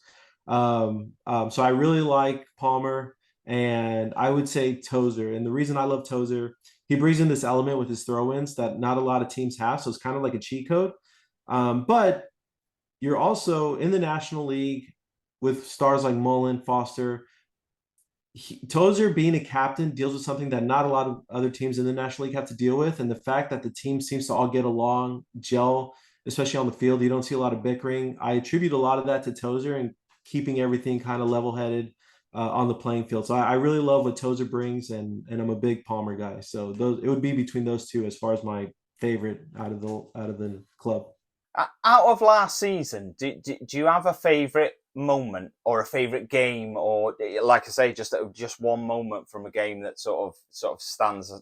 So I really like Palmer, and I would say Tozer. And the reason I love Tozer, he brings in this element with his throw-ins that not a lot of teams have. So it's kind of like a cheat code. But you're also in the National League with stars like Mullin, Foster. Tozer being a captain deals with something that not a lot of other teams in the National League have to deal with. And the fact that the team seems to all get along, gel, especially on the field, you don't see a lot of bickering. I attribute a lot of that to Tozer and keeping everything kind of level-headed. on the playing field. So I really love what Tozer brings, and I'm a big Palmer guy. So it would be between those two as far as my favorite out of the club. Out of last season, do you have a favourite moment or a favourite game, or like I say, just one moment from a game that sort of stands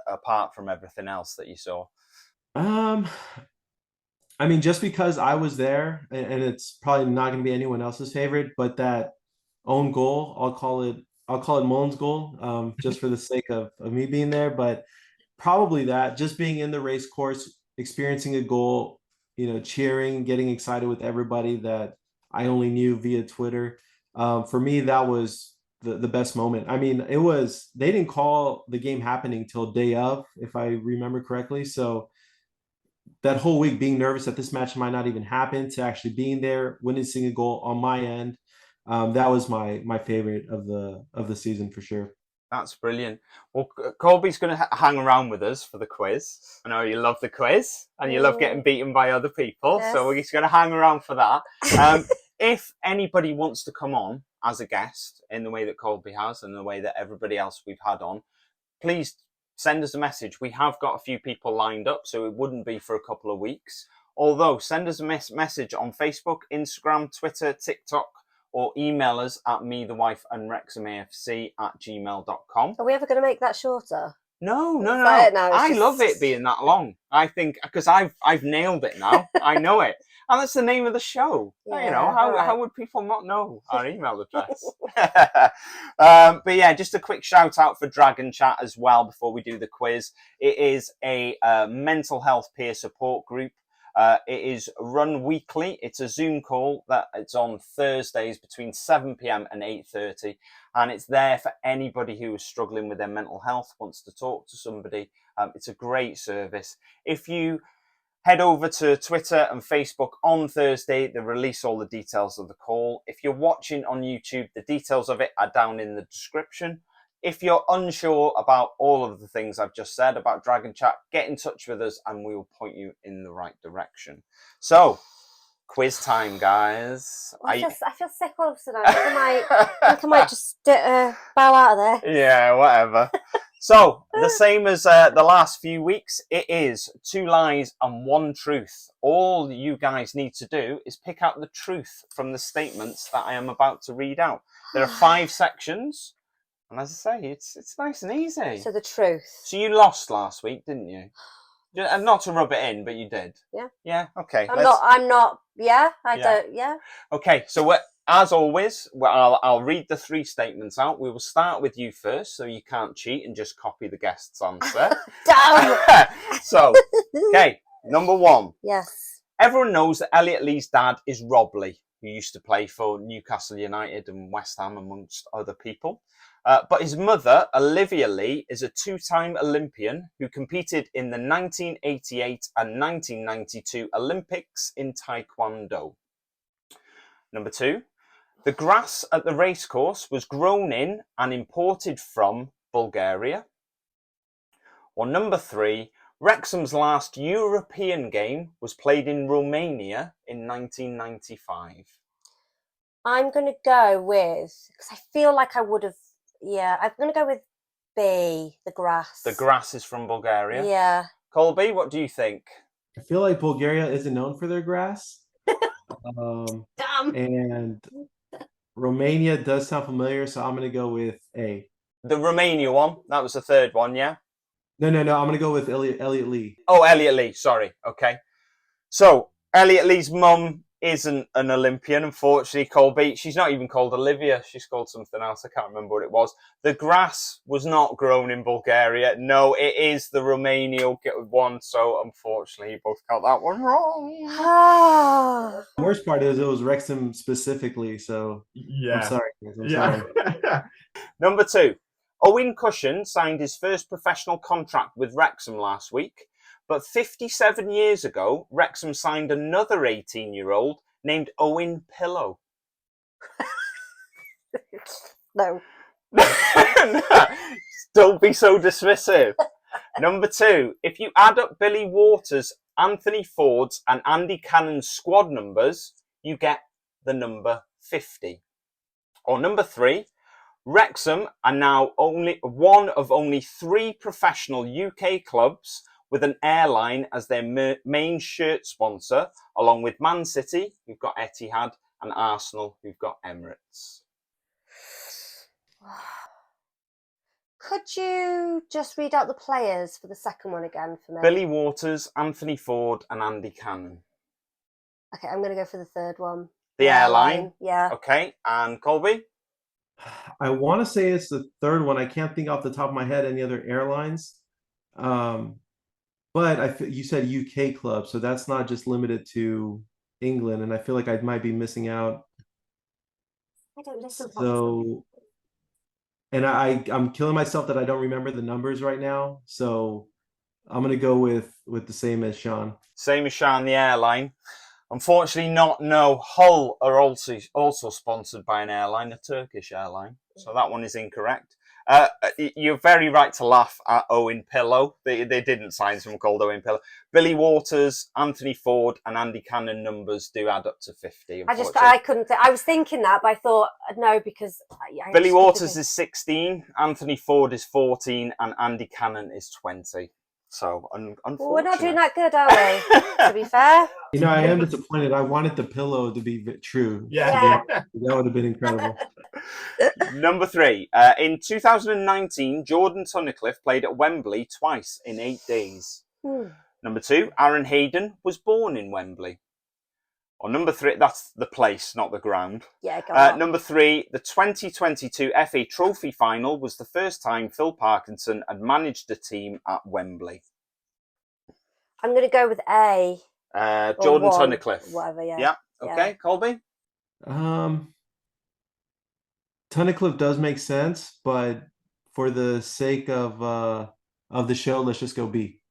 apart from everything else that you saw? I mean, just because I was there, and it's probably not going to be anyone else's favorite, but that own goal, I'll call it Mullen's goal, just for the sake of me being there. But probably that, just being in the race course, experiencing a goal, cheering, getting excited with everybody that I only knew via Twitter. For me, that was the best moment. I mean, they didn't call the game happening till day of, if I remember correctly. So that whole week being nervous that this match might not even happen, to actually being there, witnessing a goal on my end, that was my favorite of the season for sure. That's brilliant. Well, Colby's going to hang around with us for the quiz. I know you love the quiz and you love getting beaten by other people, yes. So he's going to hang around for that. If anybody wants to come on as a guest in the way that Colby has and the way that everybody else we've had on, please send us a message. We have got a few people lined up, so it wouldn't be for a couple of weeks. Although, send us a message on Facebook, Instagram, Twitter, TikTok, or email us at methewifeandwrexhamafc@gmail.com. Are we ever going to make that shorter? No. I love it being that long. I think because I've nailed it now. I know it. And that's the name of the show. Yeah, how would people not know our email address? But yeah, just a quick shout out for Dragon Chat as well before we do the quiz. It is a mental health peer support group. It is run weekly. It's a Zoom call that it's on Thursdays between 7 p.m. and 8:30. And it's there for anybody who is struggling with their mental health, wants to talk to somebody. It's a great service. If you head over to Twitter and Facebook on Thursday, they release all the details of the call. If you're watching on YouTube, the details of it are down in the description. If you're unsure about all of the things I've just said about Dragon Chat, get in touch with us and we will point you in the right direction. So, quiz time, guys. I feel sick all of a sudden. I think I might just bow out of there. Yeah, whatever. So, the same as the last few weeks, it is 2 lies and 1 truth. All you guys need to do is pick out the truth from the statements that I am about to read out. There are 5 sections. And as I say, it's nice and easy. So the truth. So you lost last week, didn't you? And not to rub it in, but you did. Yeah. Yeah. Okay. I'm not. Yeah. I don't. Yeah. Okay. So as always, I'll read the 3 statements out. We will start with you first, so you can't cheat and just copy the guest's answer. Damn. So, okay. Number 1. Yes. Everyone knows that Elliot Lee's dad is Rob Lee, who used to play for Newcastle United and West Ham, amongst other people. But his mother, Olivia Lee, is a 2-time Olympian who competed in the 1988 and 1992 Olympics in Taekwondo. Number 2, the grass at the racecourse was grown in and imported from Bulgaria. Or number 3, Wrexham's last European game was played in Romania in 1995. I'm going to go with, because I feel like I would have, I'm going to go with B, the grass. The grass is from Bulgaria? Yeah. Colby, what do you think? I feel like Bulgaria isn't known for their grass. Damn. And Romania does sound familiar, so I'm going to go with A. The Romania one? That was the 3rd one, yeah? No. I'm going to go with Elliot Lee. Oh, Elliot Lee. Sorry. Okay. So, Elliot Lee's mum isn't an Olympian, unfortunately, Colby. She's not even called Olivia. She's called something else. I can't remember what it was. The grass was not grown in Bulgaria. No, it is the Romania one. So, unfortunately, you both got that one wrong. The worst part is it was Wrexham specifically. So, yeah. I'm sorry. Sorry. Number 2. Owen Cushion signed his first professional contract with Wrexham last week. But 57 years ago, Wrexham signed another 18-year-old named Owen Pillow. No. Don't be so dismissive. Number 2, if you add up Billy Waters, Anthony Ford's and Andy Cannon's squad numbers, you get the number 50. Or number 3, Wrexham are now only one of only 3 professional UK clubs with an airline as their main shirt sponsor, along with Man City, who've got Etihad, and Arsenal, who've got Emirates. Could you just read out the players for the second one again for me? Billy Waters, Anthony Ford, and Andy Cannon. Okay, I'm going to go for the third one. The airline. Yeah. Okay, and Colby? I want to say it's the third one. I can't think off the top of my head any other airlines. But you said UK club, so that's not just limited to England, and I feel like I might be missing out. I don't listen. So, and I'm killing myself that I don't remember the numbers right now. So I'm gonna go with the same as Sean. Same as Sean, the airline. Unfortunately, no. Hull are also sponsored by an airline, a Turkish airline. So that one is incorrect. You're very right to laugh at Owen Pillow. They didn't sign someone called Owen Pillow. Billy Waters, Anthony Ford, and Andy Cannon numbers do add up to 50. I couldn't. I was thinking that, but I thought no, because Billy Waters is 16, Anthony Ford is 14, and Andy Cannon is 20. So unfortunately, we're not doing that good, are we? To be fair, I am disappointed. I wanted the pillow to be true. Yeah. That would have been incredible. Number 3. In 2019, Jordan Tunnicliffe played at Wembley twice in 8 days. Number 2, Aaron Hayden was born in Wembley. Or number 3, that's the place, not the ground. Yeah, go on. Number 3, the 2022 FA Trophy final was the first time Phil Parkinson had managed a team at Wembley. I'm going to go with A. Jordan Tunnicliffe. Whatever, yeah. Yeah, okay. Colby? Tunnicliffe does make sense, but for the sake of the show, let's just go B.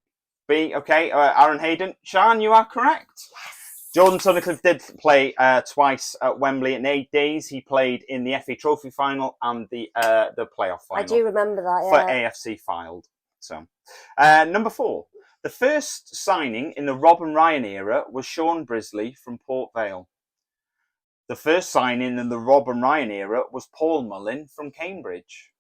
B, okay. Aaron Hayden. Sean, you are correct. Yes. Jordan Tunnicliffe did play twice at Wembley in 8 days. He played in the FA Trophy final and the playoff final. I do remember that, For AFC Filed. So, number 4. The first signing in the Robin Ryan era was Sean Brisley from Port Vale. The first signing in the Robin Ryan era was Paul Mullin from Cambridge.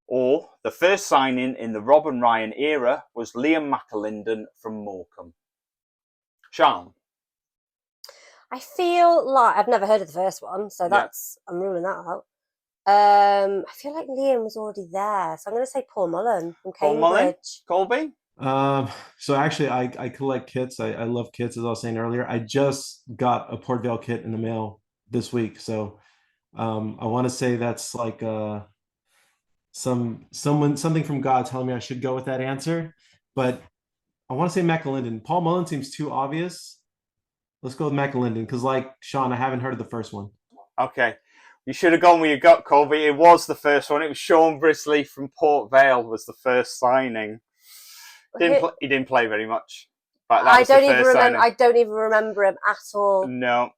Or the first signing in the Robin Ryan era was Liam McAlinden from Morecambe. Sean? I feel like I've never heard of the first one, so I'm ruling that out. I feel like Liam was already there, so I'm going to say Paul Mullin from Cambridge. Paul Mullin? Colby? So actually, I collect kits. I love kits, as I was saying earlier. I just got a Port Vale kit in the mail this week, so I want to say that's like something from God telling me I should go with that answer, but I want to say McAlinden. Paul Mullin seems too obvious. Let's go with McAlinden because, like Sean, I haven't heard of the first one. Okay. You should have gone where you got, Colby. It was the first one. It was Sean Brisley from Port Vale was the first signing. He didn't play very much. But I don't even remember him at all. No.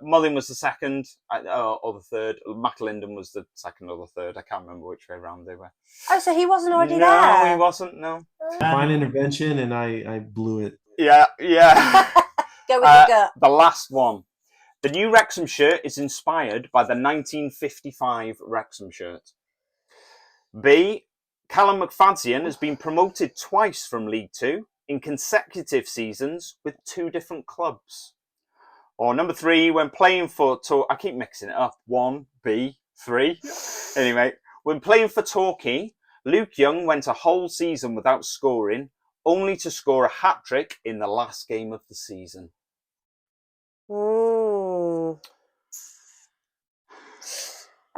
Mullin was the second or the third. McAlinden was the second or the third. I can't remember which way around they were. Oh, so he wasn't already there? No, he wasn't, no. Fine intervention, and I blew it. Yeah. Go with your gut. The last one. The new Wrexham shirt is inspired by the 1955 Wrexham shirt. B. Callum McFadzean has been promoted twice from League Two in consecutive seasons with 2 different clubs. Or number 3, when playing for... I keep mixing it up. 1, B, 3. Anyway, when playing for Torquay, Luke Young went a whole season without scoring, only to score a hat-trick in the last game of the season. I'm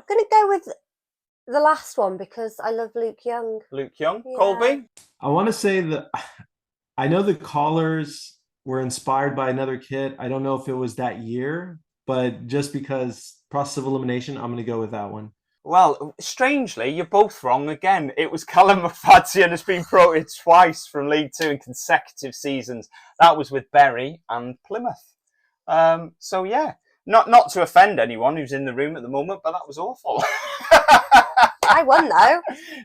going to go with the last one because I love Luke Young. Luke Young? Yeah. Colby? I want to say that I know the collars were inspired by another kit. I don't know if it was that year, but just because process of elimination, I'm going to go with that one. Well, strangely, you're both wrong again. It was Callum McFadzean has been promoted twice from League Two in consecutive seasons. That was with Bury and Plymouth. So yeah, not to offend anyone who's in the room at the moment, but that was awful. I won though.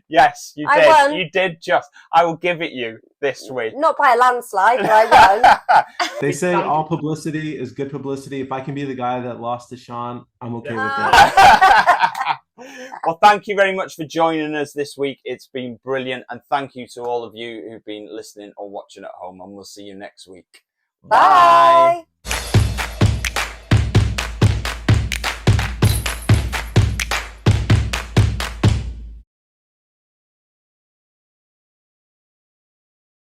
Yes, you did. Won. You did just. I will give it you this week. Not by a landslide, but I won. They say all publicity is good publicity. If I can be the guy that lost to Sean, I'm okay with that. Well, thank you very much for joining us this week. It's been brilliant. And thank you to all of you who've been listening or watching at home. And we'll see you next week. Bye.